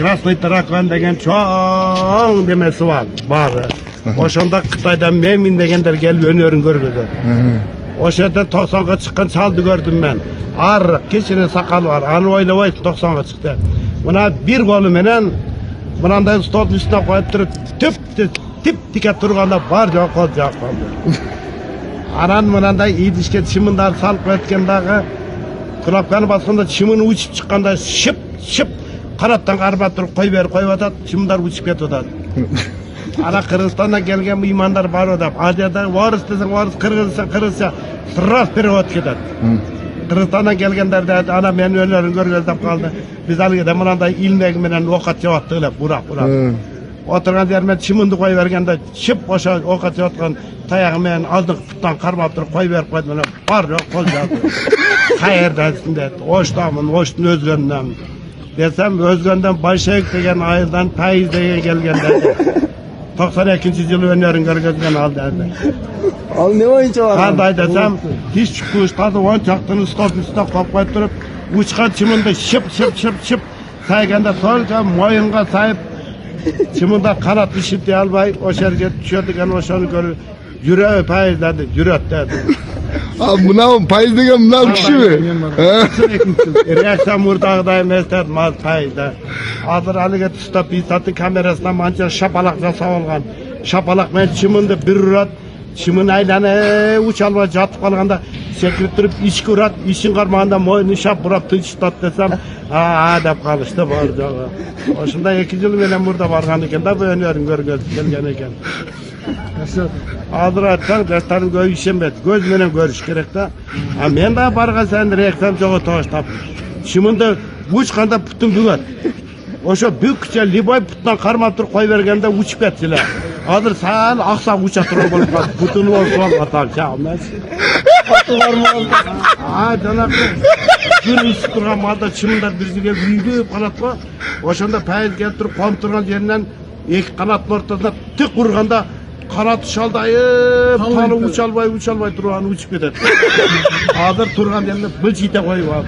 Krasnoy Taraklan degen çoğun demesi var. Bazı. Oşanda Kıtay'dan Memin degenler gelip önörün görgüdü. O şeyden 90'a çıkan çaldı gördüm ben. Ar, keçine sakal var. Anı oylabay 90'a çıktı. Buna bir golü menen, bundan stolun üstüne koyup durup tip dike turganda var yok kol cevap kaldı. Anan bundan iyi dişke çimindar salıp etkendağı kulaklarını basında çimini uçup çıkanda şıp kanattan karbat durup koyup çimindar uçup ketiyordar. Ana Kırgızistan'dan gelgen bu imanlar var odap. Asya'da varız desen varız, Kırgızca sırras biri ot gider. Kırgızistan'dan gelgenler de ana men öllerin görgüldep kaldı. Biz alıgıda bundan ilmek menen okat cevaptığıyla burak. Oturgan yermen çimindi koyuvergende şıp boşa okat cevaptığın tayağымен azdık tuttan karmap durup koyuverip koydu. Var yok kol cevaptı. Hayırdansın dedi. Oştun özgönden. Desem özgönden Başşevik degen ayıldan Tayiz degen gelgenlerdi. 92. yılı önlerin görgözgen aldı derdi. Al ne oyuncu var? Kanday desem hiç kuştadı 10 çaktığını stop üstüne kopmayıp durup uçkan çiminde şıp sayganda solca moyunga sahip çiminde kanat işitti albay o şerge düşüyordu gene o şunu görür yüreği payız dedi yüret dedi. Abi buna payız degen buna kişi mi? Reaksiyon murdağdayım ester maz payızda. Adır alıge tutup bir satın kamerasından manca şapalak jasa olgan. Şapalak men çiminde bir urat. Çimin aylanı uçalma jatıp kalganda sekirip durup içki urat. İşin karmağında moyunu şap burap tınçtat desem. Dep kalıştı var jağı. Oşunda 2 yıl menen burada bargan eken da bu önlerin görgöz gelgen eken. Adır atsan destanın göğü işemedi. Göz menen görüş gerek da. Men daha bargan sen reaksiyon joğu toğuştap. Çiminde uçkanda putun büyüt. Oşo büyükçe libay puttan karmap durup koyuvergende uçup kettiler. Adır sağ aksa uça turup olup putunu olsun atar. Atı var mı oldu? Canaklı. Bir üstü durgan malda çiminde birisiyle büyüdü kanatla. Oşonda payız gelip durup koyup durgan yerinden iki kanatın ortasında tık vurganda kanat uçaldayıp tanı uçalbay durgan uçup ketedi. Adır turgan yerine bılçite koyup abi.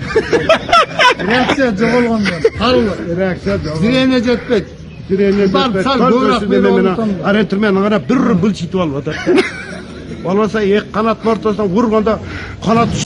Reaksiya жоголгондон карылы Reaksiya joğu. зрение жетпейт Sal көбүрөөк arentirmen ana bir bıl çiti olmadı. Olmasa kanat ortasından vurganda kanat